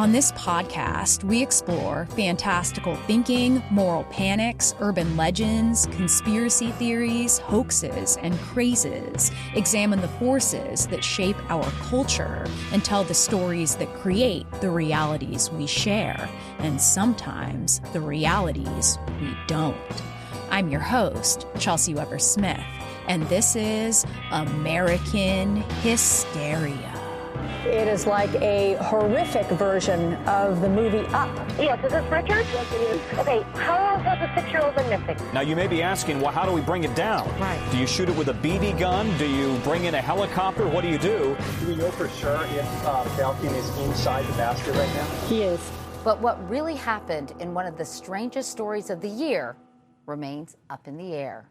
On this podcast, we explore fantastical thinking, moral panics, urban legends, conspiracy theories, hoaxes, and crazes, examine the forces that shape our culture, and tell the stories that create the realities we share, and sometimes the realities we don't. I'm your host, Chelsey Weber-Smith, and this is American Hysteria. It is like a horrific version of the movie Up. Yes, is this Richard? Yes, it is. Okay, how long has the 6-year-old been missing? Now, you may be asking, well, how do we bring it down? Right. Do you shoot it with a BB gun? Do you bring in a helicopter? What do you do? Do we know for sure if Falcon is inside the basket right now? He is. But what really happened in one of the strangest stories of the year remains up in the air.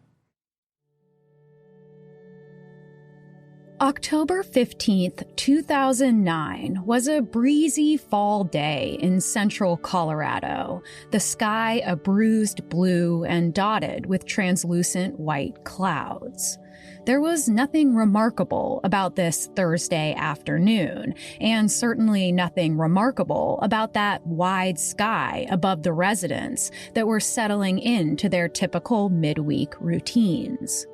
October 15th, 2009 was a breezy fall day in central Colorado, the sky a bruised blue and dotted with translucent white clouds. There was nothing remarkable about this Thursday afternoon, and certainly nothing remarkable about that wide sky above the residents that were settling into their typical midweek routines.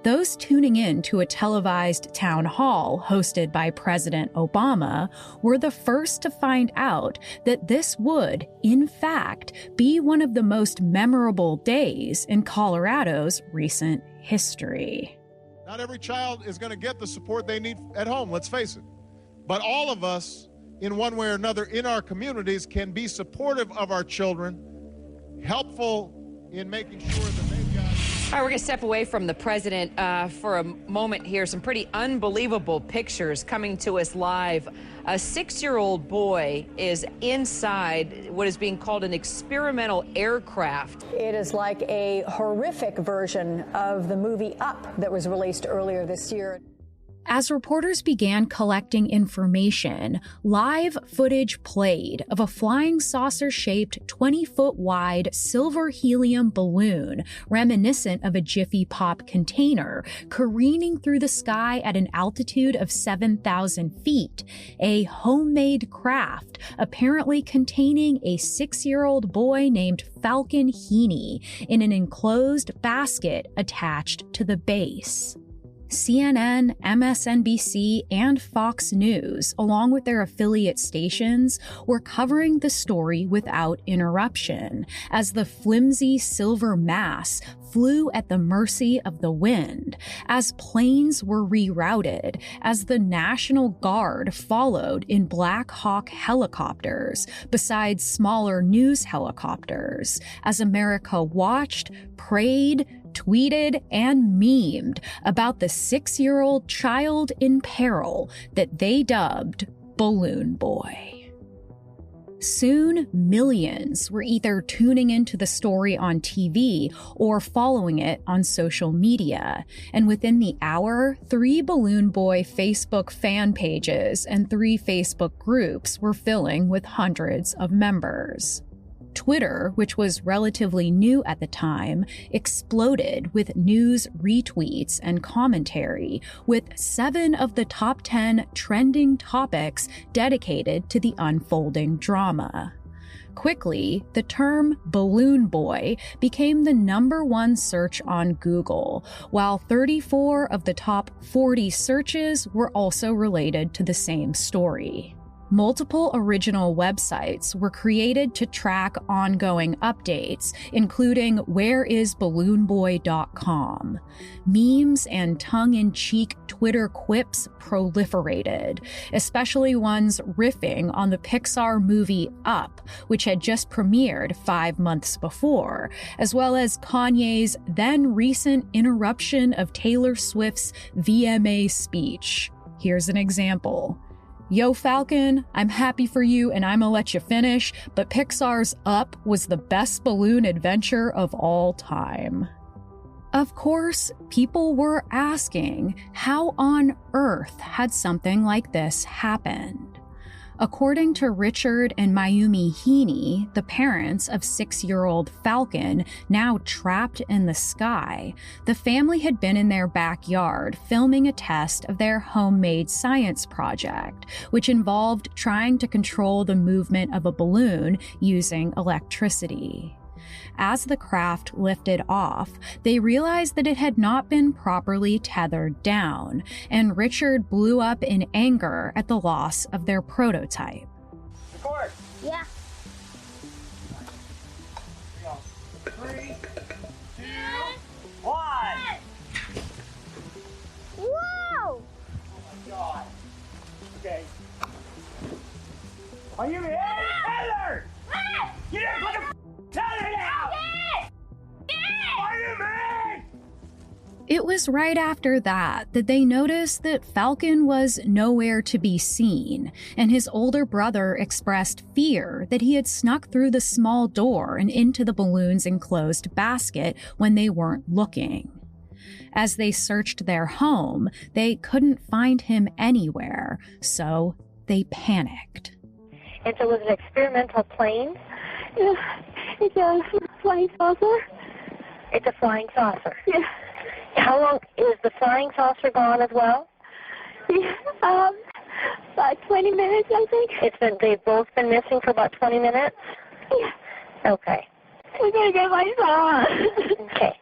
Those tuning in to a televised town hall hosted by President Obama were the first to find out that this would, in fact, be one of the most memorable days in Colorado's recent history. Not every child is going to get the support they need at home, let's face it. But all of us, in one way or another, in our communities, can be supportive of our children, helpful in making sure that they've got... All right, we're going to step away from the president for a moment here. Some pretty unbelievable pictures coming to us live. A 6-year-old boy is inside what is being called an experimental aircraft. It is like a horrific version of the movie Up that was released earlier this year. As reporters began collecting information, live footage played of a flying saucer-shaped 20-foot-wide silver helium balloon reminiscent of a Jiffy Pop container careening through the sky at an altitude of 7,000 feet, a homemade craft apparently containing a 6-year-old boy named Falcon Heaney in an enclosed basket attached to the base. CNN, MSNBC, and Fox News, along with their affiliate stations, were covering the story without interruption, as the flimsy silver mass flew at the mercy of the wind, as planes were rerouted, as the National Guard followed in Black Hawk helicopters, besides smaller news helicopters, as America watched, prayed, tweeted, and memed about the 6-year-old child in peril that they dubbed Balloon Boy. Soon, millions were either tuning into the story on TV or following it on social media, and within the hour, 3 Balloon Boy Facebook fan pages and 3 Facebook groups were filling with hundreds of members. Twitter, which was relatively new at the time, exploded with news retweets and commentary, with 7 of the top 10 trending topics dedicated to the unfolding drama. Quickly, the term Balloon Boy became the #1 search on Google, while 34 of the top 40 searches were also related to the same story. Multiple original websites were created to track ongoing updates, including whereisballoonboy.com. Memes and tongue-in-cheek Twitter quips proliferated, especially ones riffing on the Pixar movie Up, which had just premiered 5 months before, as well as Kanye's then-recent interruption of Taylor Swift's VMA speech. Here's an example. Yo, Falcon, I'm happy for you and I'ma let you finish, but Pixar's Up was the best balloon adventure of all time. Of course, people were asking how on earth had something like this happened. According to Richard and Mayumi Heaney, the parents of 6-year-old Falcon, now trapped in the sky, the family had been in their backyard filming a test of their homemade science project, which involved trying to control the movement of a balloon using electricity. As the craft lifted off, they realized that it had not been properly tethered down, and Richard blew up in anger at the loss of their prototype. Record. Yeah. 3, 2, 1. Whoa! Oh my God. Okay. Are you in? Heather! You didn't put the tether down! Are you in? It was right after that they noticed that Falcon was nowhere to be seen, and his older brother expressed fear that he had snuck through the small door and into the balloon's enclosed basket when they weren't looking. As they searched their home, they couldn't find him anywhere, so they panicked. And so was it an experimental plane? Yeah, it's a flying saucer. It's a flying saucer? Yeah. How long is the flying saucer gone as well? Yeah, about 20 minutes, I think. They've both been missing for about 20 minutes? Yeah. Okay. We're going to get my son. Okay.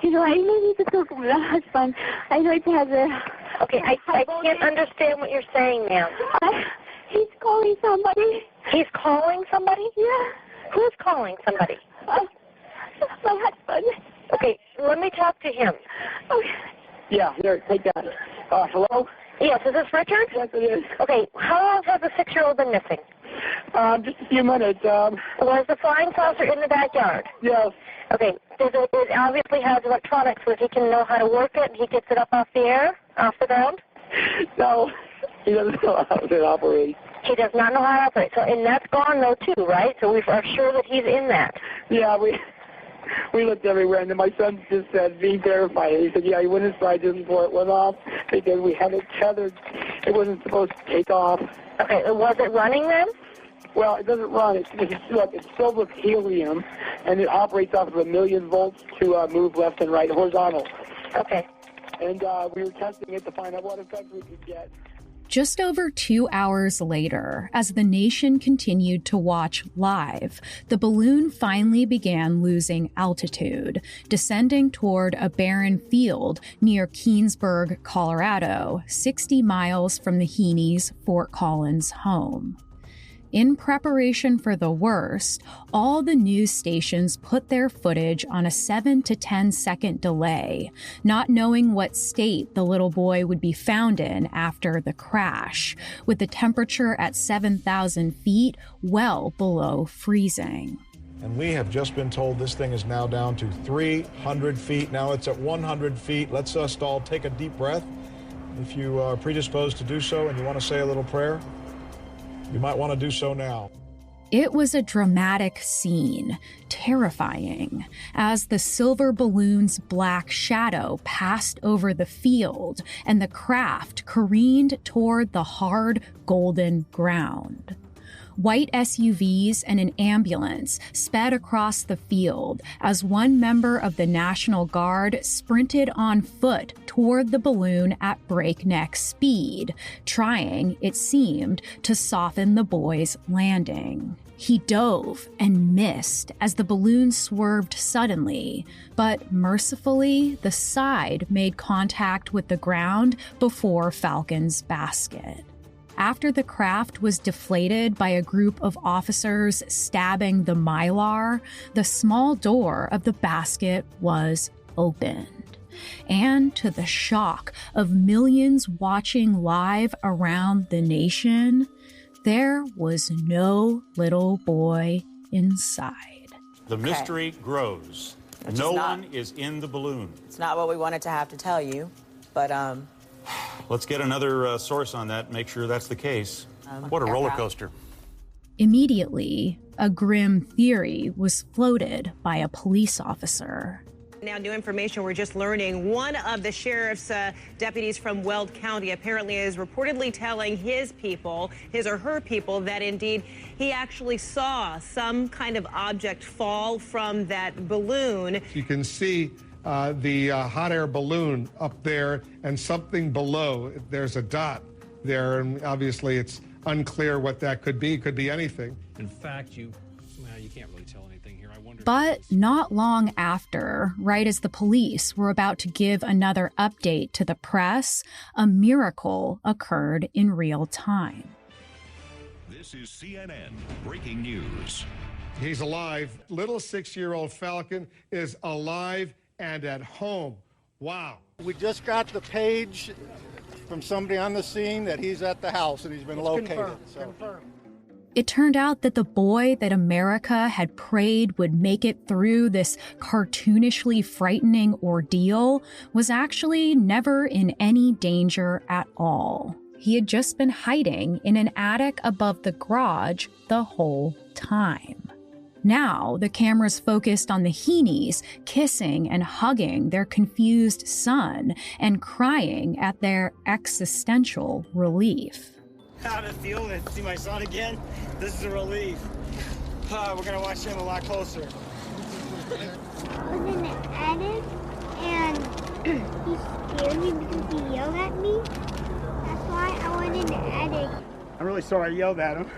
You know, I need to talk with my husband. I know it has a... Okay, I can't understand what you're saying, ma'am. He's calling somebody. He's calling somebody? Yeah. Who's calling somebody? My husband. Okay, let me talk to him. Okay. Yeah, here, take that. Hello? Yes, is this Richard? Yes, it is. Okay, how long has the 6-year-old been missing? Just a few minutes. Was the flying saucer in the backyard? Yes. Okay, it obviously has electronics so that he can know how to work it and he gets it up off the air, off the ground? No, he doesn't know how to operate. He does not know how to operate. So, and that's gone though too, right? So we are sure that he's in that. Yeah, we looked everywhere, and then my son just said, being terrified. He said, yeah, he went inside just before it went off because we had it tethered. It wasn't supposed to take off. Okay, was it running then? Well, it doesn't run. It's filled with helium, and it operates off of 1,000,000 volts to move left and right horizontal. Okay. And we were testing it to find out what effect we could get. Just over 2 hours later, as the nation continued to watch live, the balloon finally began losing altitude, descending toward a barren field near Keensburg, Colorado, 60 miles from the Heaneys' Fort Collins home. In preparation for the worst, all the news stations put their footage on a 7 to 10 second delay, not knowing what state the little boy would be found in after the crash, with the temperature at 7,000 feet well below freezing. And we have just been told this thing is now down to 300 feet. Now it's at 100 feet. Let's us all take a deep breath. If you are predisposed to do so and you want to say a little prayer, you might want to do so now. It was a dramatic scene, terrifying, as the silver balloon's black shadow passed over the field and the craft careened toward the hard, golden ground. White SUVs and an ambulance sped across the field as one member of the National Guard sprinted on foot toward the balloon at breakneck speed, trying, it seemed, to soften the boy's landing. He dove and missed as the balloon swerved suddenly, but mercifully, the side made contact with the ground before Falcon's basket. After the craft was deflated by a group of officers stabbing the Mylar, the small door of the basket was opened. And to the shock of millions watching live around the nation, there was no little boy inside. The mystery grows. No one is in the balloon. It's not what we wanted to have to tell you, but let's get another source on that, make sure that's the case. What a roller coaster. Immediately, a grim theory was floated by a police officer. Now, new information we're just learning. One of the sheriff's deputies from Weld County apparently is reportedly telling his or her people, that indeed he actually saw some kind of object fall from that balloon. You can see the hot air balloon up there and something below. There's a dot there, and obviously it's unclear what that could be. It could be anything. In fact, you can't really tell anything here. I wonder. But not long after, right as the police were about to give another update to the press, a miracle occurred in real time. This is CNN Breaking News. He's alive. Little 6-year-old Falcon is alive and at home. Wow. We just got the page from somebody on the scene that he's at the house and he's been located. Confirmed. It turned out that the boy that America had prayed would make it through this cartoonishly frightening ordeal was actually never in any danger at all. He had just been hiding in an attic above the garage the whole time. Now, the camera's focused on the Heenies kissing and hugging their confused son and crying at their existential relief. How to feel to see my son again? This is a relief. We're gonna watch him a lot closer. I was in the attic and he scared me because he yelled at me. That's why I went in the attic. I'm really sorry I yelled at him.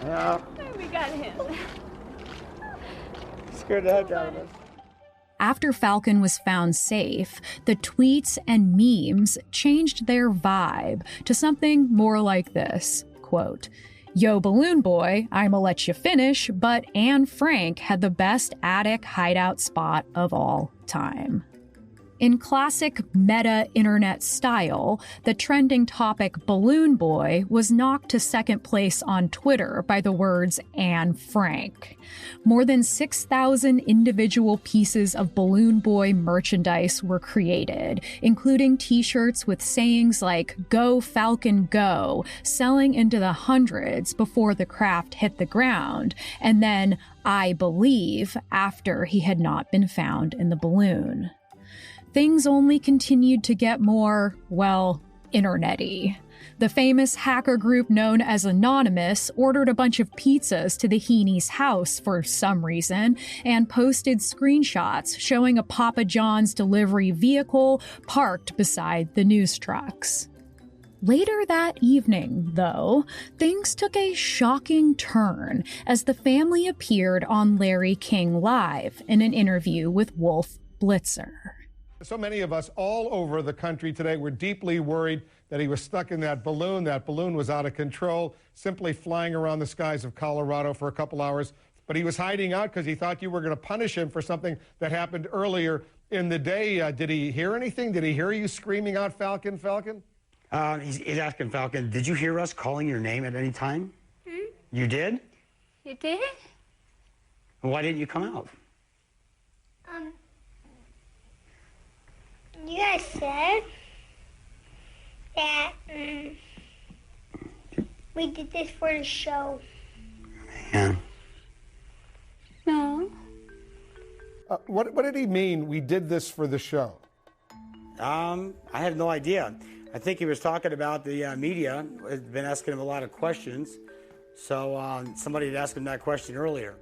Yeah. We got him. Scared the heck out of us. After Falcon was found safe, the tweets and memes changed their vibe to something more like this, quote, "Yo, Balloon Boy, I'ma let you finish, but Anne Frank had the best attic hideout spot of all time." In classic meta-internet style, the trending topic Balloon Boy was knocked to second place on Twitter by the words Anne Frank. More than 6,000 individual pieces of Balloon Boy merchandise were created, including t-shirts with sayings like "Go Falcon Go," selling into the hundreds before the craft hit the ground, and then "I believe" after he had not been found in the balloon. Things only continued to get more, well, internet-y. The famous hacker group known as Anonymous ordered a bunch of pizzas to the Heenies' house for some reason and posted screenshots showing a Papa John's delivery vehicle parked beside the news trucks. Later that evening, though, things took a shocking turn as the family appeared on Larry King Live in an interview with Wolf Blitzer. So many of us all over the country today were deeply worried that he was stuck in that balloon. That balloon was out of control, simply flying around the skies of Colorado for a couple hours. But he was hiding out because he thought you were going to punish him for something that happened earlier in the day. Did he hear anything? Did he hear you screaming out, "Falcon, Falcon"? He's asking Falcon, did you hear us calling your name at any time? You did? You did? Why didn't you come out? You guys said that we did this for the show. Yeah. No. What did he mean, "we did this for the show"? I have no idea. I think he was talking about the media had been asking him a lot of questions. So somebody had asked him that question earlier.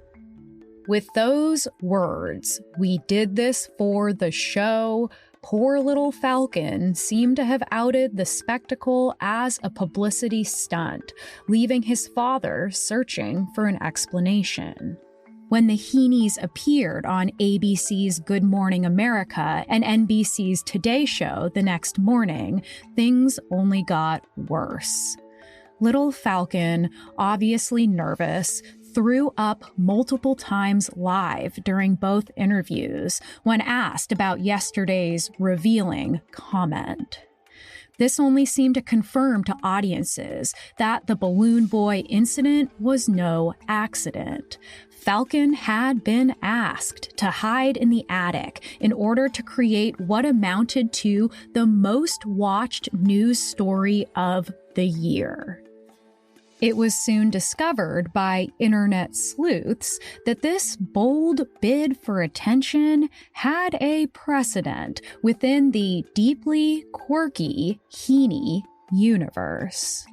With those words, "we did this for the show," poor little Falcon seemed to have outed the spectacle as a publicity stunt, leaving his father searching for an explanation. When the Heenies appeared on ABC's Good Morning America and NBC's Today Show the next morning, things only got worse. Little Falcon, obviously nervous, threw up multiple times live during both interviews when asked about yesterday's revealing comment. This only seemed to confirm to audiences that the Balloon Boy incident was no accident. Falcon had been asked to hide in the attic in order to create what amounted to the most watched news story of the year. It was soon discovered by internet sleuths that this bold bid for attention had a precedent within the deeply quirky Heaney universe.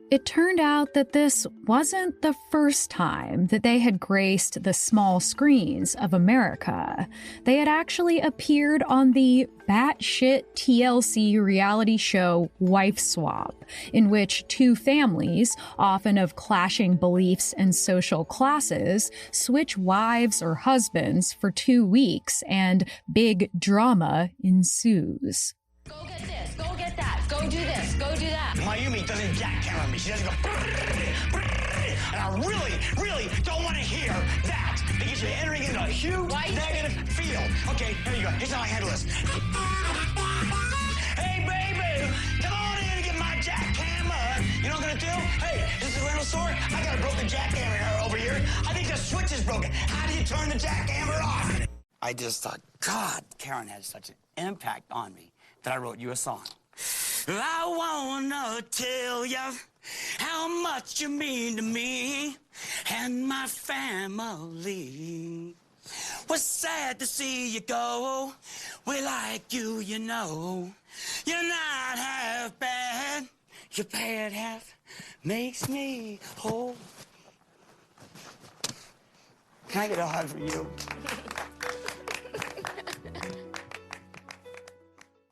It turned out that this wasn't the first time that they had graced the small screens of America. They had actually appeared on the batshit TLC reality show Wife Swap, in which two families, often of clashing beliefs and social classes, switch wives or husbands for 2 weeks and big drama ensues. Go get this, go get that, go do this, go do that. Mayumi doesn't jackhammer me. She doesn't go, and I really don't want to hear that because you're entering into a huge negative field. Okay, here you go. Here's how I handle this. Hey, baby, come on in and get my jackhammer. You know what I'm going to do? Hey, this is a rental store. I got a broken jackhammer over here. I think the switch is broken. How do you turn the jackhammer off? I just thought, God, Karen had such an impact on me that I wrote you a song. I wanna tell you how much you mean to me and my family. Was sad to see you go. We like you, you know. You're not half bad. Your bad half makes me whole. Can I get a hug for you?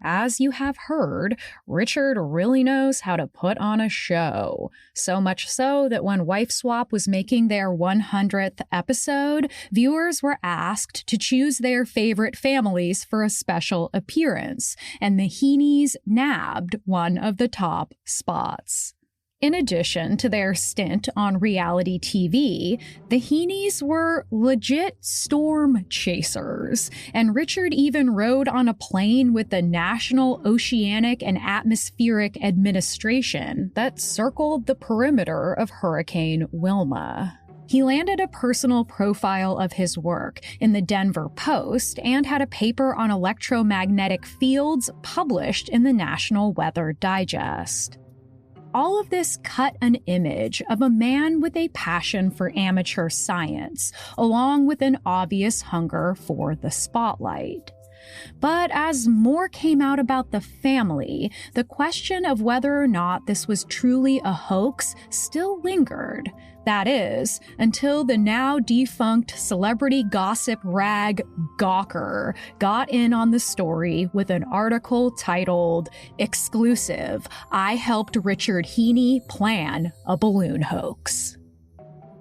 As you have heard, Richard really knows how to put on a show. So much so that when Wife Swap was making their 100th episode, viewers were asked to choose their favorite families for a special appearance, and the Heeneys nabbed one of the top spots. In addition to their stint on reality TV, the Heeneys were legit storm chasers, and Richard even rode on a plane with the National Oceanic and Atmospheric Administration that circled the perimeter of Hurricane Wilma. He landed a personal profile of his work in the Denver Post and had a paper on electromagnetic fields published in the National Weather Digest. All of this cut an image of a man with a passion for amateur science, along with an obvious hunger for the spotlight. But as more came out about the family, the question of whether or not this was truly a hoax still lingered. That is, until the now defunct celebrity gossip rag Gawker got in on the story with an article titled, "Exclusive, I helped Richard Heaney plan a balloon hoax."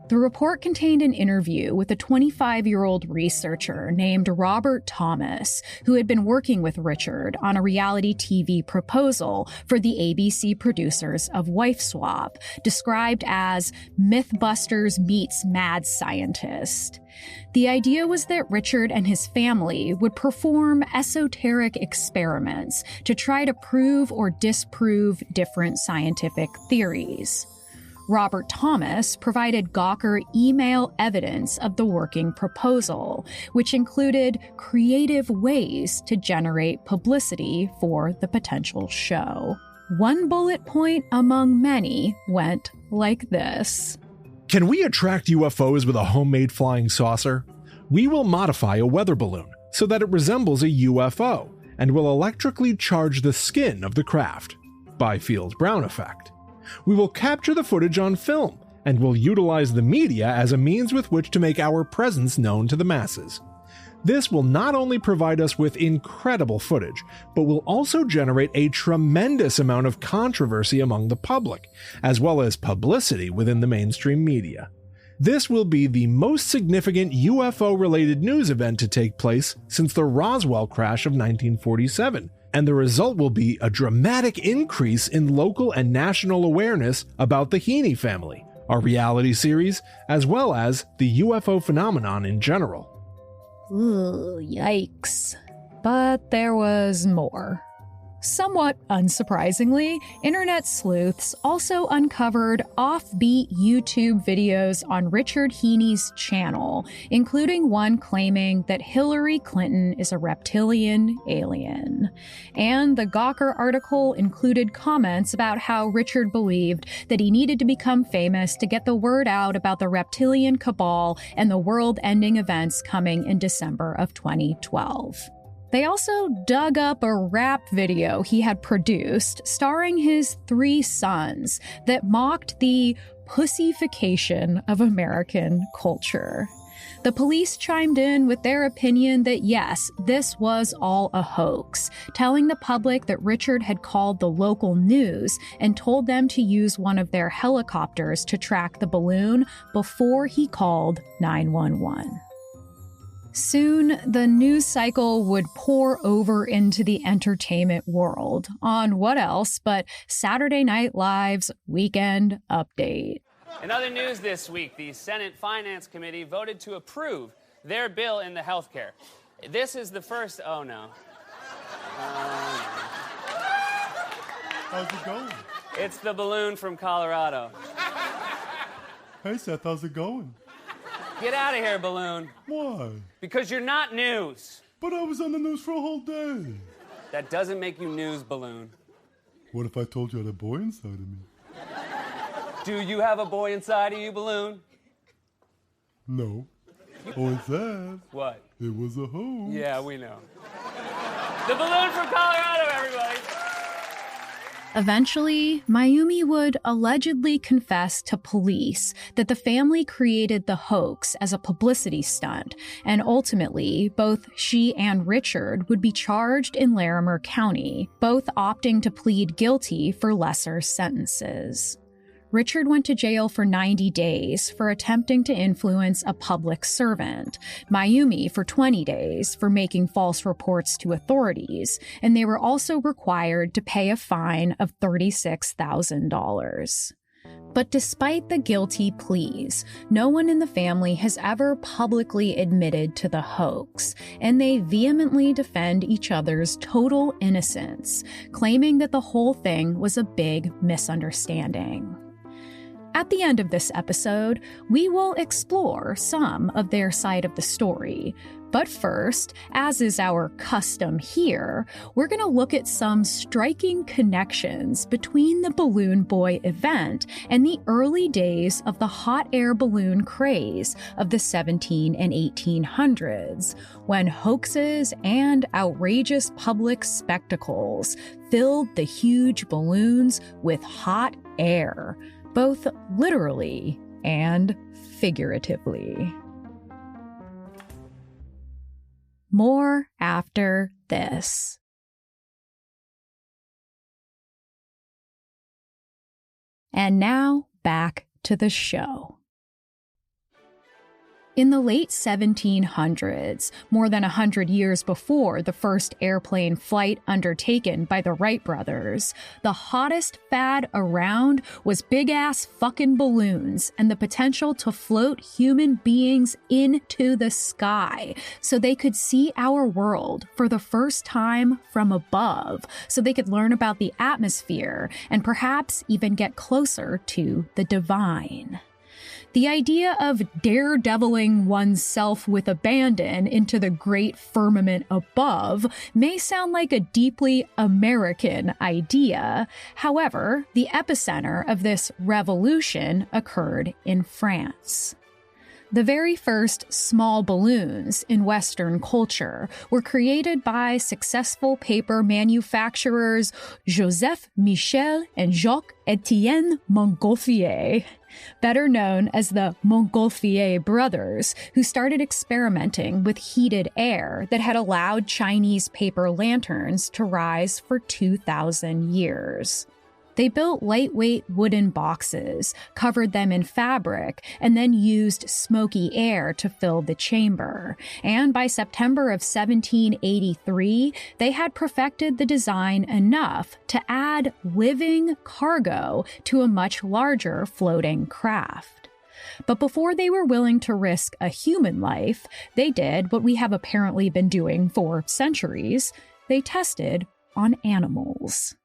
The report contained an interview with a 25-year-old researcher named Robert Thomas, who had been working with Richard on a reality TV proposal for the ABC producers of Wife Swap, described as Mythbusters meets Mad Scientist. The idea was that Richard and his family would perform esoteric experiments to try to prove or disprove different scientific theories. Robert Thomas provided Gawker email evidence of the working proposal, which included creative ways to generate publicity for the potential show. One bullet point among many went like this. Can we attract UFOs with a homemade flying saucer? We will modify a weather balloon so that it resembles a UFO and will electrically charge the skin of the craft. Byfield-Brown effect. We will capture the footage on film and will utilize the media as a means with which to make our presence known to the masses. This will not only provide us with incredible footage, but will also generate a tremendous amount of controversy among the public, as well as publicity within the mainstream media. This will be the most significant UFO-related news event to take place since the Roswell crash of 1947, and the result will be a dramatic increase in local and national awareness about the Heaney family, our reality series, as well as the UFO phenomenon in general. Ooh, yikes. But there was more. Somewhat unsurprisingly, internet sleuths also uncovered offbeat YouTube videos on Richard Heaney's channel, including one claiming that Hillary Clinton is a reptilian alien. And the Gawker article included comments about how Richard believed that he needed to become famous to get the word out about the reptilian cabal and the world-ending events coming in December of 2012. They also dug up a rap video he had produced starring his 3 sons that mocked the pussification of American culture. The police chimed in with their opinion that yes, this was all a hoax, telling the public that Richard had called the local news and told them to use one of their helicopters to track the balloon before he called 911. Soon, the news cycle would pour over into the entertainment world on what else but Saturday Night Live's Weekend Update. In other news this week, the Senate Finance Committee voted to approve their bill in the healthcare. This is the first... Oh, no. How's it going? It's the balloon from Colorado. Hey, Seth, how's it going? Get out of here, balloon. Why? Because you're not news. But I was on the news for a whole day. That doesn't make you news, balloon. What if I told you I had a boy inside of me? Do you have a boy inside of you, balloon? No. Oh, it's that. What? It was a hoax. Yeah, we know. The balloon from Colorado, everybody. Eventually, Mayumi would allegedly confess to police that the family created the hoax as a publicity stunt, and ultimately, both she and Richard would be charged in Larimer County, both opting to plead guilty for lesser sentences. Richard went to jail for 90 days for attempting to influence a public servant, Mayumi for 20 days for making false reports to authorities, and they were also required to pay a fine of $36,000. But despite the guilty pleas, no one in the family has ever publicly admitted to the hoax, and they vehemently defend each other's total innocence, claiming that the whole thing was a big misunderstanding. At the end of this episode, we will explore some of their side of the story. But first, as is our custom here, we're going to look at some striking connections between the Balloon Boy event and the early days of the hot air balloon craze of the 1700s and 1800s, when hoaxes and outrageous public spectacles filled the huge balloons with hot air, both literally and figuratively. More after this. And now, back to the show. In the late 1700s, more than 100 years before the first airplane flight undertaken by the Wright brothers, the hottest fad around was big-ass fucking balloons and the potential to float human beings into the sky so they could see our world for the first time from above, so they could learn about the atmosphere and perhaps even get closer to the divine. The idea of daredeviling oneself with abandon into the great firmament above may sound like a deeply American idea. However, the epicenter of this revolution occurred in France. The very first small balloons in Western culture were created by successful paper manufacturers Joseph Michel and Jacques-Étienne Montgolfier, better known as the Montgolfier brothers, who started experimenting with heated air that had allowed Chinese paper lanterns to rise for 2,000 years. They built lightweight wooden boxes, covered them in fabric, and then used smoky air to fill the chamber. And by September of 1783, they had perfected the design enough to add living cargo to a much larger floating craft. But before they were willing to risk a human life, they did what we have apparently been doing for centuries. They tested on animals.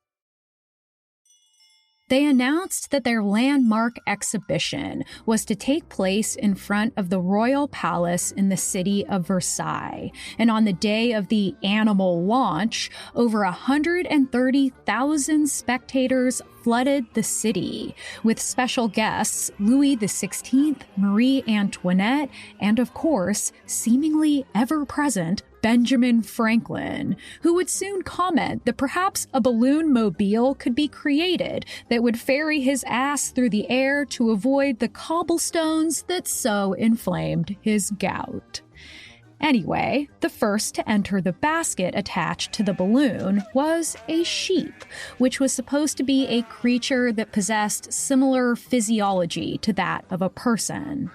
They announced that their landmark exhibition was to take place in front of the royal palace in the city of Versailles. And on the day of the animal launch, over 130,000 spectators flooded the city, with special guests Louis XVI, Marie Antoinette, and of course, seemingly ever-present Benjamin Franklin, who would soon comment that perhaps a balloon mobile could be created that would ferry his ass through the air to avoid the cobblestones that so inflamed his gout. Anyway, the first to enter the basket attached to the balloon was a sheep, which was supposed to be a creature that possessed similar physiology to that of a person.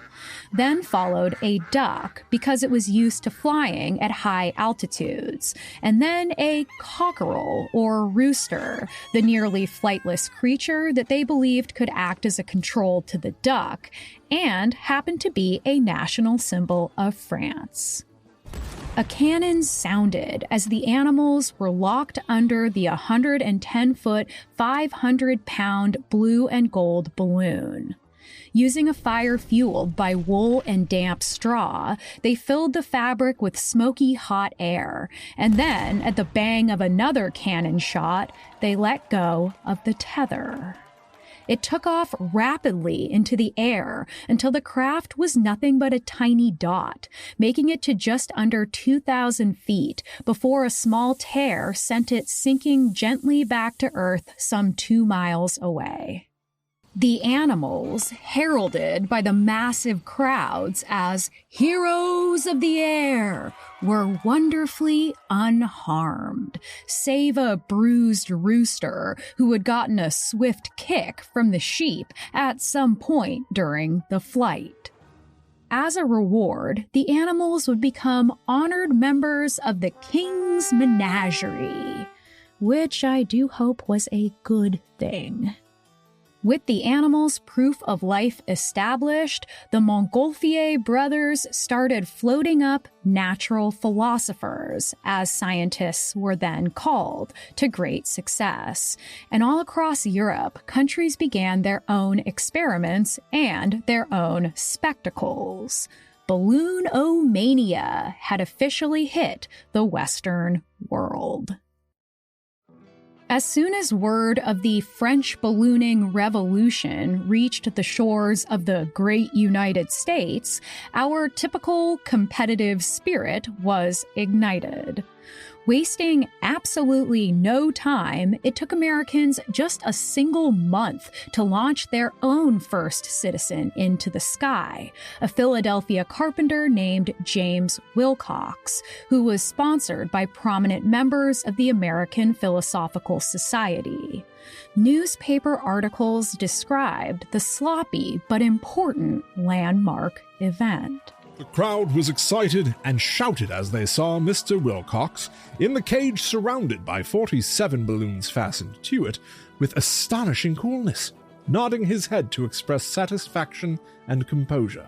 Then followed a duck, because it was used to flying at high altitudes, and then a cockerel, or rooster, the nearly flightless creature that they believed could act as a control to the duck, and happened to be a national symbol of France. A cannon sounded as the animals were locked under the 110-foot, 500-pound blue and gold balloon. Using a fire fueled by wool and damp straw, they filled the fabric with smoky hot air, and then, at the bang of another cannon shot, they let go of the tether. It took off rapidly into the air until the craft was nothing but a tiny dot, making it to just under 2,000 feet before a small tear sent it sinking gently back to Earth some 2 miles away. The animals, heralded by the massive crowds as heroes of the air, were wonderfully unharmed, save a bruised rooster who had gotten a swift kick from the sheep at some point during the flight. As a reward, the animals would become honored members of the King's Menagerie, which I do hope was a good thing. With the animals' proof of life established, the Montgolfier brothers started floating up natural philosophers, as scientists were then called, to great success. And all across Europe, countries began their own experiments and their own spectacles. Balloon-o-mania had officially hit the Western world. As soon as word of the French ballooning revolution reached the shores of the great United States, our typical competitive spirit was ignited. Wasting absolutely no time, it took Americans just a single month to launch their own first citizen into the sky, a Philadelphia carpenter named James Wilcox, who was sponsored by prominent members of the American Philosophical Society. Newspaper articles described the sloppy but important landmark event. The crowd was excited and shouted as they saw Mr. Wilcox in the cage surrounded by 47 balloons fastened to it with astonishing coolness, nodding his head to express satisfaction and composure.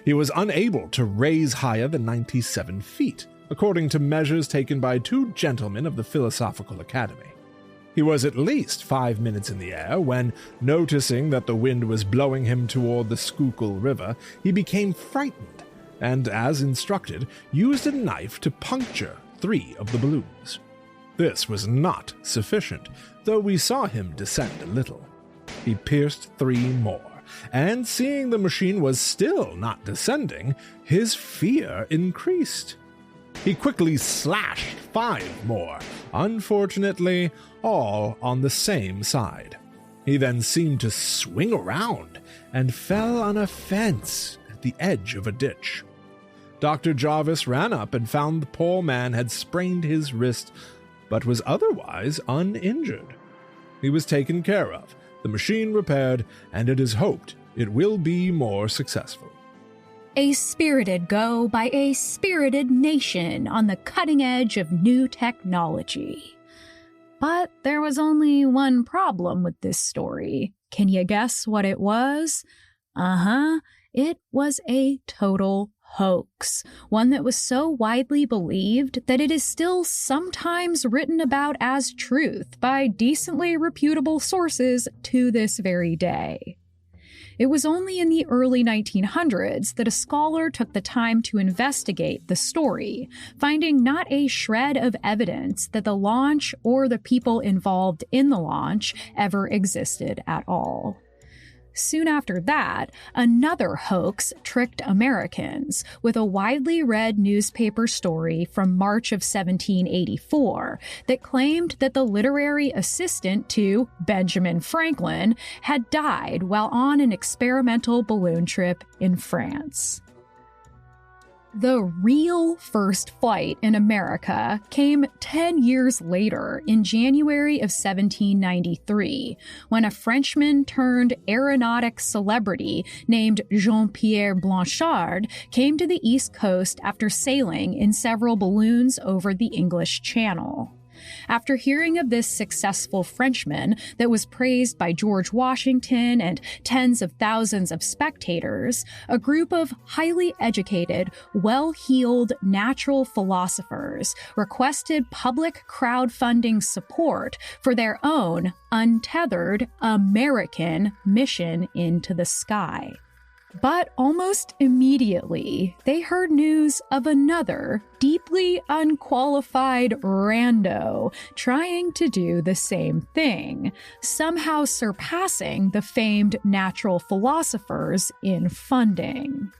He was unable to raise higher than 97 feet, according to measures taken by 2 gentlemen of the Philosophical Academy. He was at least 5 minutes in the air when, noticing that the wind was blowing him toward the Schuylkill River, he became frightened and, as instructed, used a knife to puncture 3 of the balloons. This was not sufficient, though we saw him descend a little. He pierced 3 more, and seeing the machine was still not descending, his fear increased. He quickly slashed 5 more, unfortunately, all on the same side. He then seemed to swing around and fell on a fence at the edge of a ditch. Dr. Jarvis ran up and found the poor man had sprained his wrist, but was otherwise uninjured. He was taken care of, the machine repaired, and it is hoped it will be more successful. A spirited go by a spirited nation on the cutting edge of new technology. But there was only one problem with this story. Can you guess what it was? It was a total hoax, one that was so widely believed that it is still sometimes written about as truth by decently reputable sources to this very day. It was only in the early 1900s that a scholar took the time to investigate the story, finding not a shred of evidence that the launch or the people involved in the launch ever existed at all. Soon after that, another hoax tricked Americans with a widely read newspaper story from March of 1784 that claimed that the literary assistant to Benjamin Franklin had died while on an experimental balloon trip in France. The real first flight in America came 10 years later in January of 1793, when a Frenchman turned aeronautic celebrity named Jean-Pierre Blanchard came to the East Coast after sailing in several balloons over the English Channel. After hearing of this successful Frenchman that was praised by George Washington and tens of thousands of spectators, a group of highly educated, well-heeled natural philosophers requested public crowdfunding support for their own untethered American mission into the sky. But almost immediately, they heard news of another deeply unqualified rando trying to do the same thing, somehow surpassing the famed natural philosophers in funding.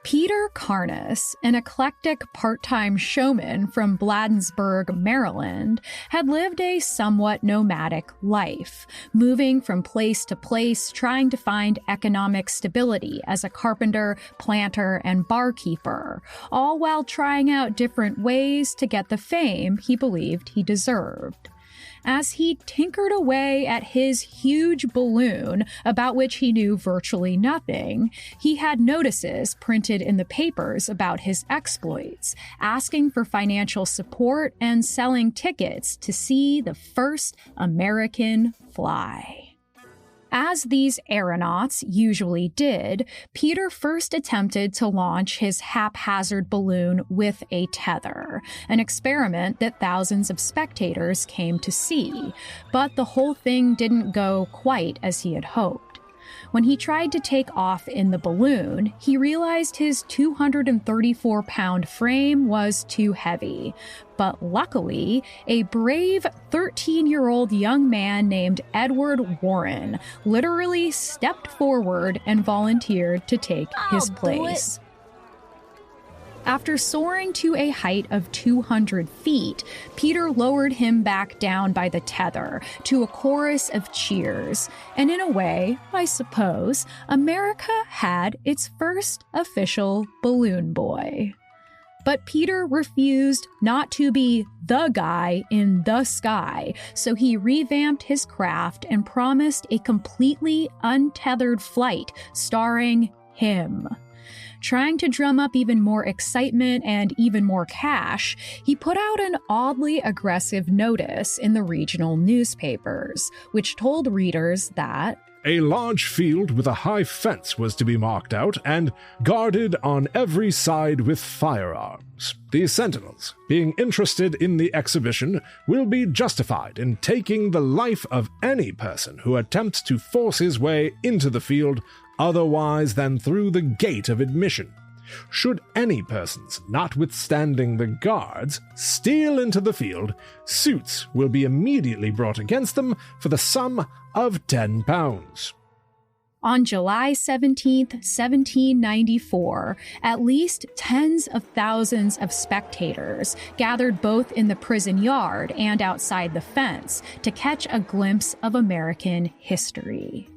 Peter Carness, an eclectic part-time showman from Bladensburg, Maryland, had lived a somewhat nomadic life, moving from place to place trying to find economic stability as a carpenter, planter, and barkeeper, all while trying out different ways to get the fame he believed he deserved. As he tinkered away at his huge balloon, about which he knew virtually nothing, he had notices printed in the papers about his exploits, asking for financial support and selling tickets to see the first American fly. As these aeronauts usually did, Peter first attempted to launch his haphazard balloon with a tether, an experiment that thousands of spectators came to see, but the whole thing didn't go quite as he had hoped. When he tried to take off in the balloon, he realized his 234-pound frame was too heavy. But luckily, a brave 13-year-old young man named Edward Warren literally stepped forward and volunteered to take his place. After soaring to a height of 200 feet, Peter lowered him back down by the tether to a chorus of cheers. And in a way, I suppose, America had its first official balloon boy. But Peter refused not to be the guy in the sky, so he revamped his craft and promised a completely untethered flight starring him. Trying to drum up even more excitement and even more cash, he put out an oddly aggressive notice in the regional newspapers, which told readers that a large field with a high fence was to be marked out and guarded on every side with firearms. The sentinels, being interested in the exhibition, will be justified in taking the life of any person who attempts to force his way into the field otherwise than through the gate of admission. Should any persons, notwithstanding the guards, steal into the field, suits will be immediately brought against them for the sum of £10. On July 17th, 1794, at least tens of thousands of spectators gathered both in the prison yard and outside the fence to catch a glimpse of American history.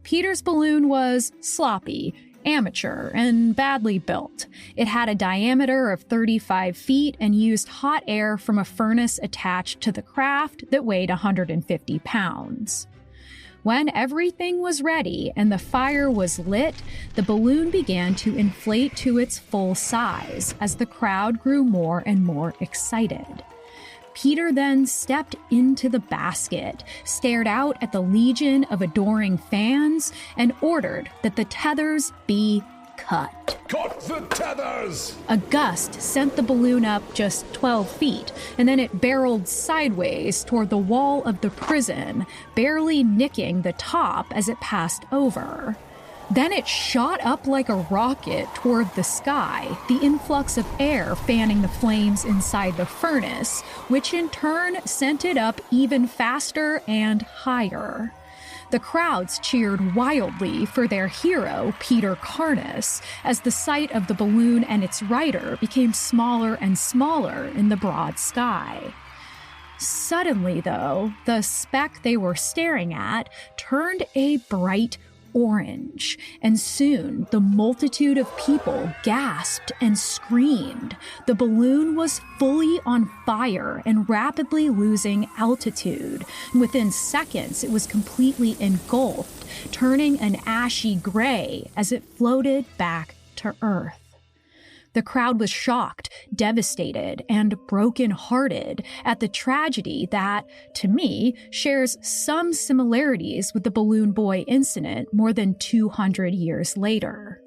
Peter's balloon was sloppy, amateur, and badly built. It had a diameter of 35 feet and used hot air from a furnace attached to the craft that weighed 150 pounds. When everything was ready and the fire was lit, the balloon began to inflate to its full size as the crowd grew more and more excited. Peter then stepped into the basket, stared out at the legion of adoring fans, and ordered that the tethers be cut. Cut the tethers! A gust sent the balloon up just 12 feet, and then it barreled sideways toward the wall of the prison, barely nicking the top as it passed over. Then it shot up like a rocket toward the sky, the influx of air fanning the flames inside the furnace, which in turn sent it up even faster and higher. The crowds cheered wildly for their hero, Peter Carness, as the sight of the balloon and its rider became smaller and smaller in the broad sky. Suddenly, though, the speck they were staring at turned a bright orange, and soon the multitude of people gasped and screamed. The balloon was fully on fire and rapidly losing altitude. Within seconds, it was completely engulfed, turning an ashy gray as it floated back to Earth. The crowd was shocked, devastated, and broken-hearted at the tragedy that, to me, shares some similarities with the Balloon Boy incident more than 200 years later.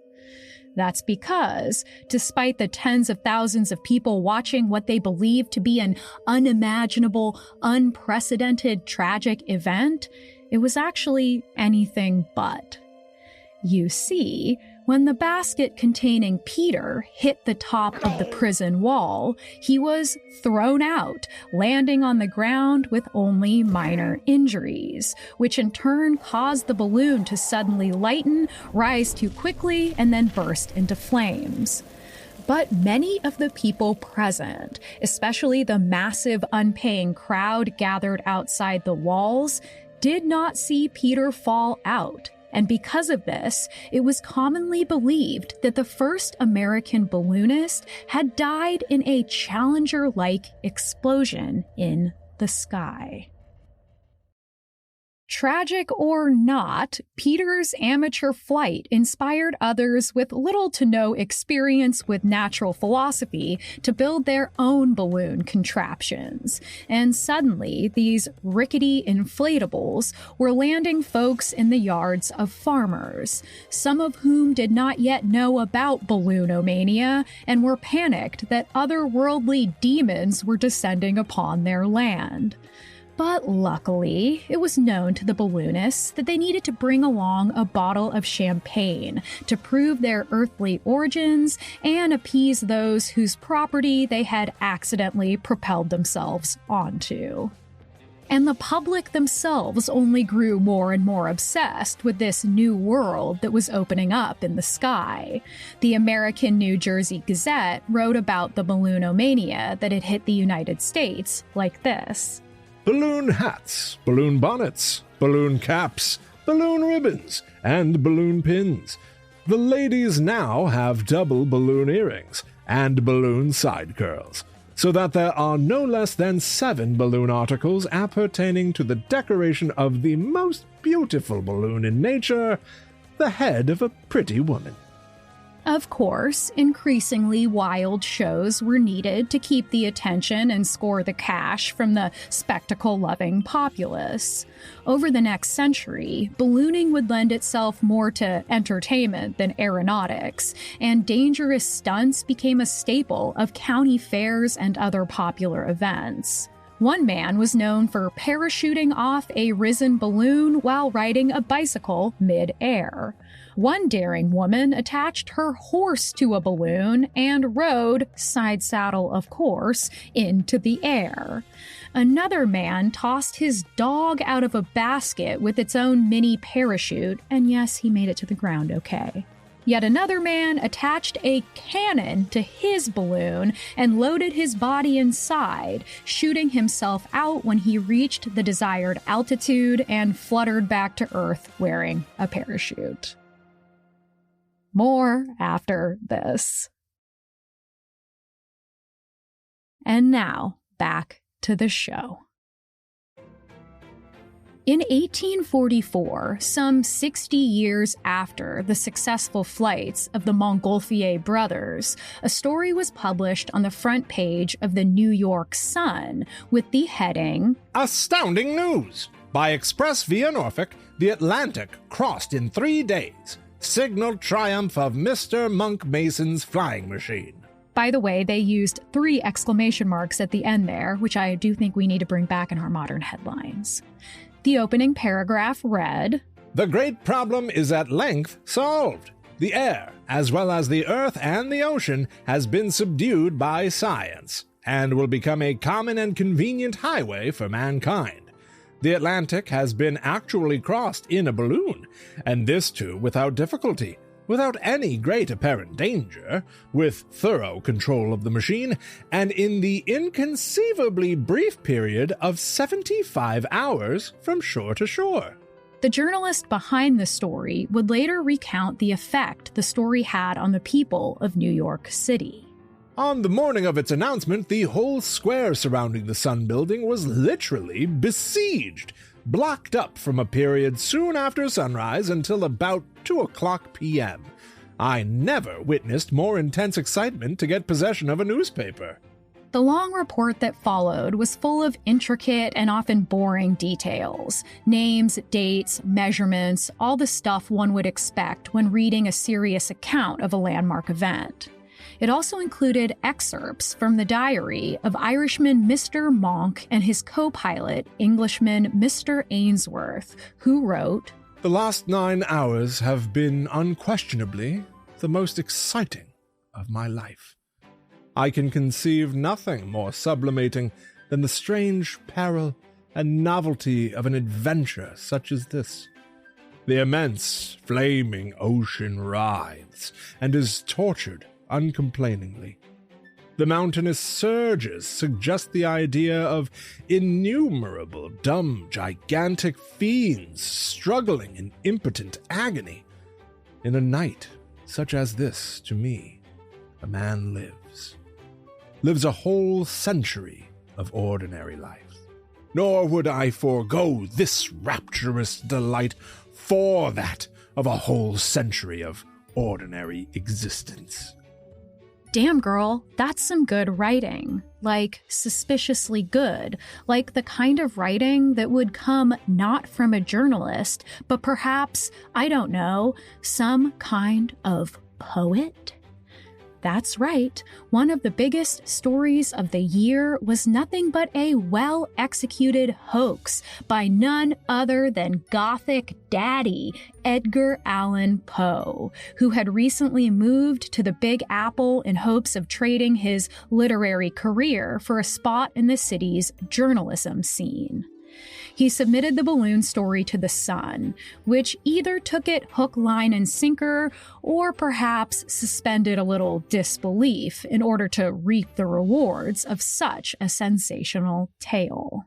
That's because, despite the tens of thousands of people watching what they believed to be an unimaginable, unprecedented, tragic event, it was actually anything but. You see, when the basket containing Peter hit the top of the prison wall, he was thrown out, landing on the ground with only minor injuries, which in turn caused the balloon to suddenly lighten, rise too quickly, and then burst into flames. But many of the people present, especially the massive unpaying crowd gathered outside the walls, did not see Peter fall out. And because of this, it was commonly believed that the first American balloonist had died in a Challenger-like explosion in the sky. Tragic or not, Peter's amateur flight inspired others with little to no experience with natural philosophy to build their own balloon contraptions. And suddenly, these rickety inflatables were landing folks in the yards of farmers, some of whom did not yet know about balloonomania and were panicked that otherworldly demons were descending upon their land. But luckily, it was known to the balloonists that they needed to bring along a bottle of champagne to prove their earthly origins and appease those whose property they had accidentally propelled themselves onto. And the public themselves only grew more and more obsessed with this new world that was opening up in the sky. The American New Jersey Gazette wrote about the balloonomania that had hit the United States like this. Balloon hats, balloon bonnets, balloon caps, balloon ribbons, and balloon pins. The ladies now have double balloon earrings and balloon side curls, so that there are no less than 7 balloon articles appertaining to the decoration of the most beautiful balloon in nature, the head of a pretty woman. Of course, increasingly wild shows were needed to keep the attention and score the cash from the spectacle-loving populace. Over the next century, ballooning would lend itself more to entertainment than aeronautics, and dangerous stunts became a staple of county fairs and other popular events. One man was known for parachuting off a risen balloon while riding a bicycle mid-air. One daring woman attached her horse to a balloon and rode, side saddle of course, into the air. Another man tossed his dog out of a basket with its own mini parachute, and yes, he made it to the ground okay. Yet another man attached a cannon to his balloon and loaded his body inside, shooting himself out when he reached the desired altitude and fluttered back to Earth wearing a parachute. More after this. And now, back to the show. In 1844, some 60 years after the successful flights of the Montgolfier brothers, a story was published on the front page of the New York Sun with the heading, Astounding News! By express via Norfolk, the Atlantic crossed in 3 days. Signal triumph of Mr. Monk Mason's flying machine. By the way, they used 3 exclamation marks at the end there, which I do think we need to bring back in our modern headlines. The opening paragraph read, "The great problem is at length solved. The air, as well as the earth and the ocean, has been subdued by science, and will become a common and convenient highway for mankind. The Atlantic has been actually crossed in a balloon, and this too without difficulty, without any great apparent danger, with thorough control of the machine, and in the inconceivably brief period of 75 hours from shore to shore." The journalist behind the story would later recount the effect the story had on the people of New York City. On the morning of its announcement, the whole square surrounding the Sun Building was literally besieged, blocked up from a period soon after sunrise until about 2 o'clock p.m. I never witnessed more intense excitement to get possession of a newspaper. The long report that followed was full of intricate and often boring details. Names, dates, measurements, all the stuff one would expect when reading a serious account of a landmark event. It also included excerpts from the diary of Irishman Mr. Monk and his co-pilot, Englishman Mr. Ainsworth, who wrote, "The last 9 hours have been unquestionably the most exciting of my life. I can conceive nothing more sublimating than the strange peril and novelty of an adventure such as this. The immense, flaming ocean writhes and is tortured uncomplainingly. The mountainous surges suggest the idea of innumerable dumb, gigantic fiends struggling in impotent agony. In a night such as this, to me, a man lives a whole century of ordinary life. Nor would I forego this rapturous delight for that of a whole century of ordinary existence." Damn, girl, that's some good writing. Like, suspiciously good. Like the kind of writing that would come not from a journalist, but perhaps, I don't know, some kind of poet? That's right. One of the biggest stories of the year was nothing but a well-executed hoax by none other than Gothic Daddy Edgar Allan Poe, who had recently moved to the Big Apple in hopes of trading his literary career for a spot in the city's journalism scene. He submitted the balloon story to the Sun, which either took it hook, line, and sinker, or perhaps suspended a little disbelief in order to reap the rewards of such a sensational tale.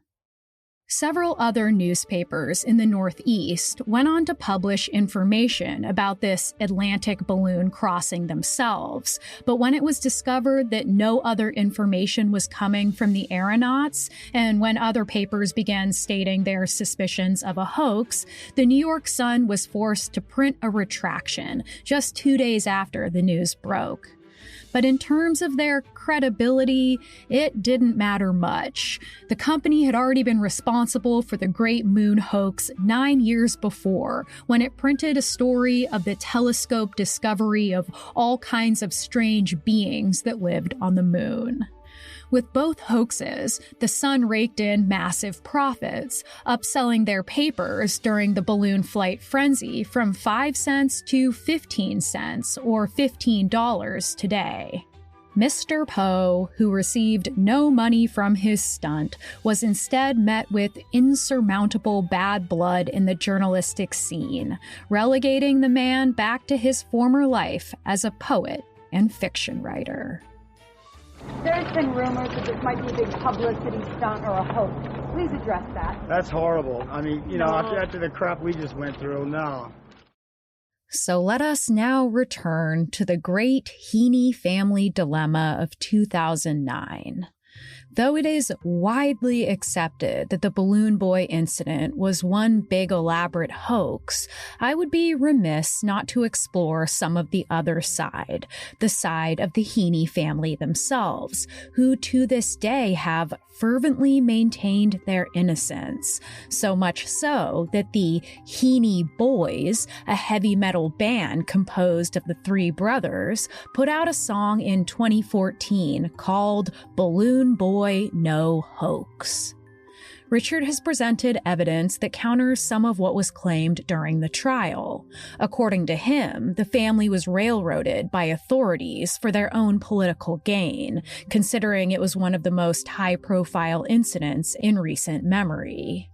Several other newspapers in the Northeast went on to publish information about this Atlantic balloon crossing themselves, but when it was discovered that no other information was coming from the aeronauts, and when other papers began stating their suspicions of a hoax, the New York Sun was forced to print a retraction just 2 days after the news broke. But in terms of their credibility, it didn't matter much. The company had already been responsible for the Great Moon hoax 9 years before, when it printed a story of the telescope discovery of all kinds of strange beings that lived on the moon. With both hoaxes, the Sun raked in massive profits, upselling their papers during the balloon flight frenzy from 5 cents to 15 cents, or $15 today. Mr. Poe, who received no money from his stunt, was instead met with insurmountable bad blood in the journalistic scene, relegating the man back to his former life as a poet and fiction writer. There's been rumors that this might be a big publicity stunt or a hoax. Please address that. That's horrible. I mean, after the crap we just went through, no. So let us now return to the great Heaney family dilemma of 2009. Though it is widely accepted that the Balloon Boy incident was one big elaborate hoax, I would be remiss not to explore some of the other side, the side of the Heaney family themselves, who to this day have fervently maintained their innocence, so much so that the Heaney Boys, a heavy metal band composed of the three brothers, put out a song in 2014 called Balloon Boy No Hoax. Richard has presented evidence that counters some of what was claimed during the trial. According to him, the family was railroaded by authorities for their own political gain, considering it was one of the most high-profile incidents in recent memory.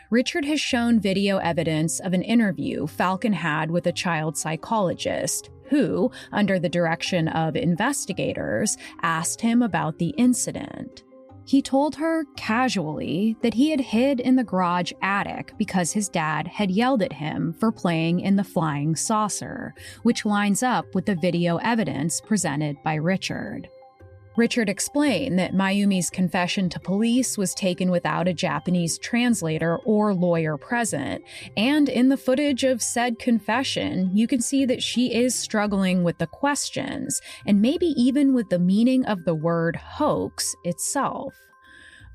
Richard has shown video evidence of an interview Falcon had with a child psychologist, who, under the direction of investigators, asked him about the incident. He told her casually that he had hid in the garage attic because his dad had yelled at him for playing in the flying saucer, which lines up with the video evidence presented by Richard. Richard explained that Mayumi's confession to police was taken without a Japanese translator or lawyer present, and in the footage of said confession, you can see that she is struggling with the questions, and maybe even with the meaning of the word hoax itself.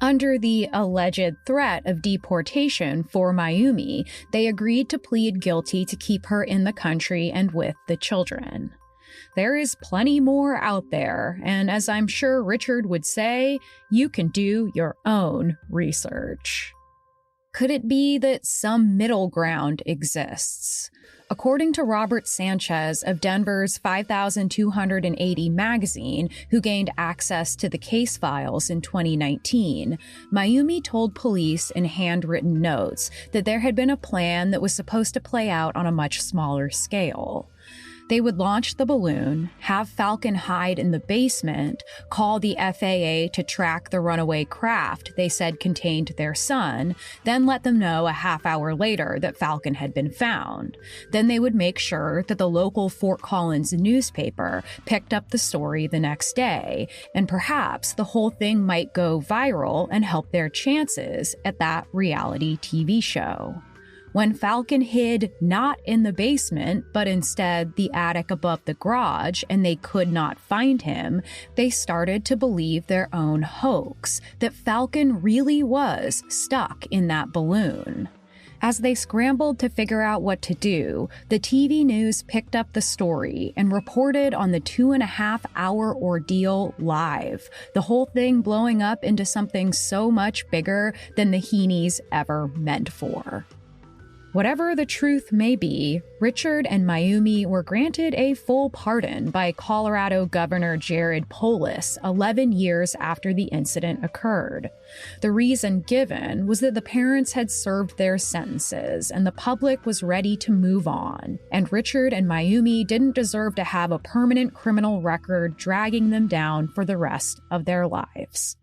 Under the alleged threat of deportation for Mayumi, they agreed to plead guilty to keep her in the country and with the children. There is plenty more out there, and as I'm sure Richard would say, you can do your own research. Could it be that some middle ground exists? According to Robert Sanchez of Denver's 5280 magazine, who gained access to the case files in 2019, Mayumi told police in handwritten notes that there had been a plan that was supposed to play out on a much smaller scale. They would launch the balloon, have Falcon hide in the basement, call the FAA to track the runaway craft they said contained their son, then let them know a half hour later that Falcon had been found. Then they would make sure that the local Fort Collins newspaper picked up the story the next day, and perhaps the whole thing might go viral and help their chances at that reality TV show. When Falcon hid not in the basement, but instead the attic above the garage, and they could not find him, they started to believe their own hoax, that Falcon really was stuck in that balloon. As they scrambled to figure out what to do, the TV news picked up the story and reported on the 2.5-hour ordeal live, the whole thing blowing up into something so much bigger than the Heeneys ever meant for. Whatever the truth may be, Richard and Mayumi were granted a full pardon by Colorado Governor Jared Polis 11 years after the incident occurred. The reason given was that the parents had served their sentences and the public was ready to move on, and Richard and Mayumi didn't deserve to have a permanent criminal record dragging them down for the rest of their lives.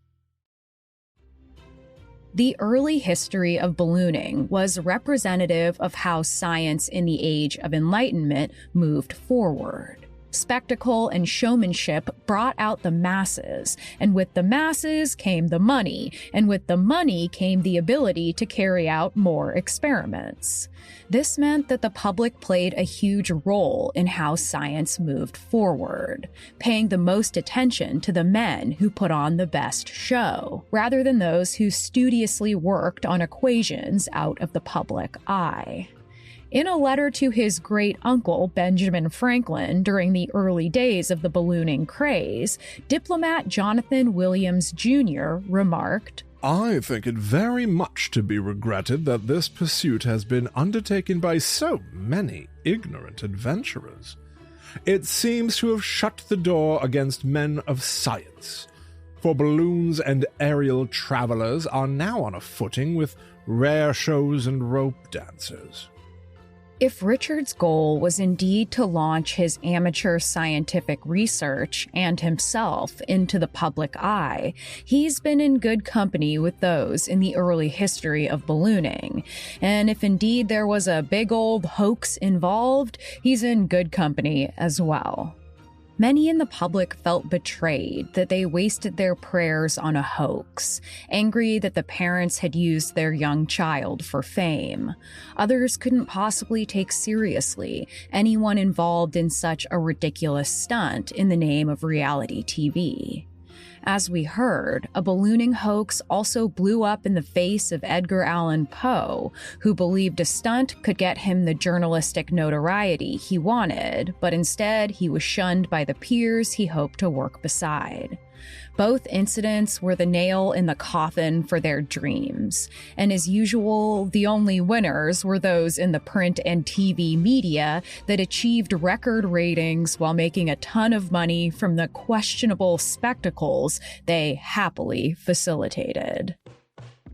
The early history of ballooning was representative of how science in the Age of Enlightenment moved forward. Spectacle and showmanship brought out the masses, and with the masses came the money, and with the money came the ability to carry out more experiments. This meant that the public played a huge role in how science moved forward, paying the most attention to the men who put on the best show, rather than those who studiously worked on equations out of the public eye. In a letter to his great-uncle Benjamin Franklin during the early days of the ballooning craze, diplomat Jonathan Williams Jr. remarked, "I think it very much to be regretted that this pursuit has been undertaken by so many ignorant adventurers. It seems to have shut the door against men of science, for balloons and aerial travelers are now on a footing with rare shows and rope dancers." If Richard's goal was indeed to launch his amateur scientific research and himself into the public eye, he's been in good company with those in the early history of ballooning. And if indeed there was a big old hoax involved, he's in good company as well. Many in the public felt betrayed that they wasted their prayers on a hoax, angry that the parents had used their young child for fame. Others couldn't possibly take seriously anyone involved in such a ridiculous stunt in the name of reality TV. As we heard, a ballooning hoax also blew up in the face of Edgar Allan Poe, who believed a stunt could get him the journalistic notoriety he wanted, but instead he was shunned by the peers he hoped to work beside. Both incidents were the nail in the coffin for their dreams, and as usual, the only winners were those in the print and TV media that achieved record ratings while making a ton of money from the questionable spectacles they happily facilitated.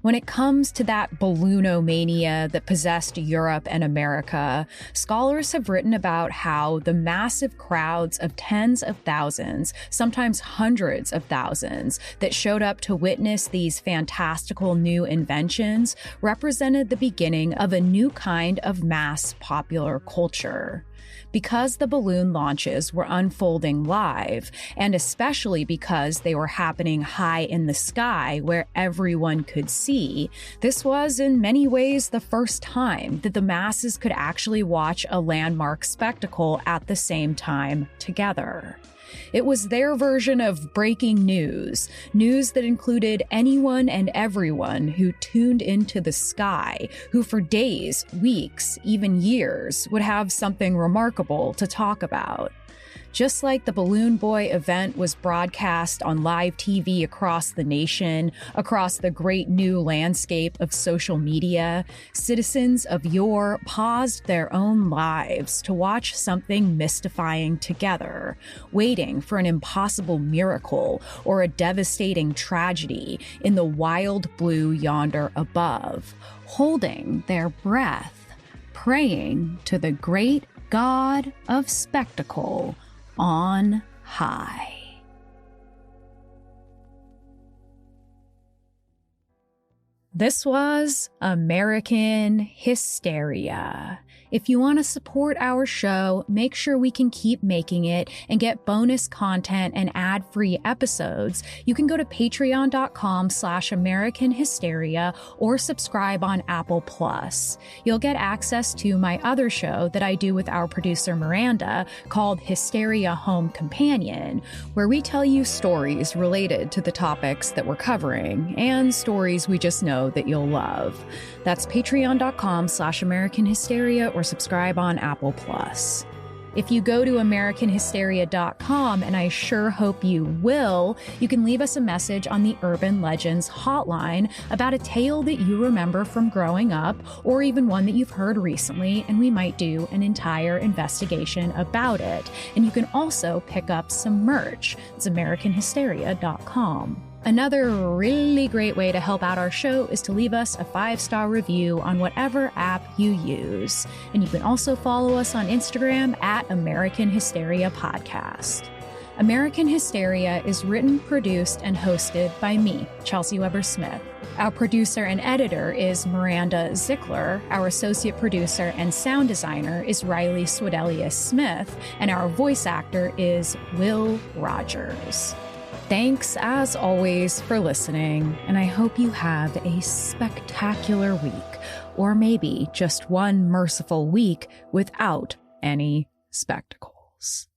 When it comes to that balloonomania that possessed Europe and America, scholars have written about how the massive crowds of tens of thousands, sometimes hundreds of thousands, that showed up to witness these fantastical new inventions represented the beginning of a new kind of mass popular culture. Because the balloon launches were unfolding live, and especially because they were happening high in the sky where everyone could see, this was in many ways the first time that the masses could actually watch a landmark spectacle at the same time together. It was their version of breaking news, news that included anyone and everyone who tuned into the sky, who for days, weeks, even years would have something remarkable to talk about. Just like the Balloon Boy event was broadcast on live TV across the nation, across the great new landscape of social media, citizens of yore paused their own lives to watch something mystifying together, waiting for an impossible miracle or a devastating tragedy in the wild blue yonder above, holding their breath, praying to the great God of spectacle on high. This was American Hysteria. If you want to support our show, make sure we can keep making it and get bonus content and ad-free episodes. You can go to patreon.com/American Hysteria or subscribe on Apple Plus. You'll get access to my other show that I do with our producer Miranda called Hysteria Home Companion, where we tell you stories related to the topics that we're covering and stories we just know that you'll love. That's patreon.com/American Hysteria or subscribe on Apple Plus. If you go to AmericanHysteria.com, and I sure hope you will, you can leave us a message on the Urban Legends hotline about a tale that you remember from growing up, or even one that you've heard recently, and we might do an entire investigation about it. And you can also pick up some merch. It's AmericanHysteria.com. Another really great way to help out our show is to leave us a 5-star review on whatever app you use. And you can also follow us on Instagram at American Hysteria Podcast. American Hysteria is written, produced, and hosted by me, Chelsey Weber-Smith. Our producer and editor is Miranda Zickler. Our associate producer and sound designer is Riley Swedelius-Smith. And our voice actor is Will Rogers. Thanks, as always, for listening, and I hope you have a spectacular week, or maybe just one merciful week without any spectacles.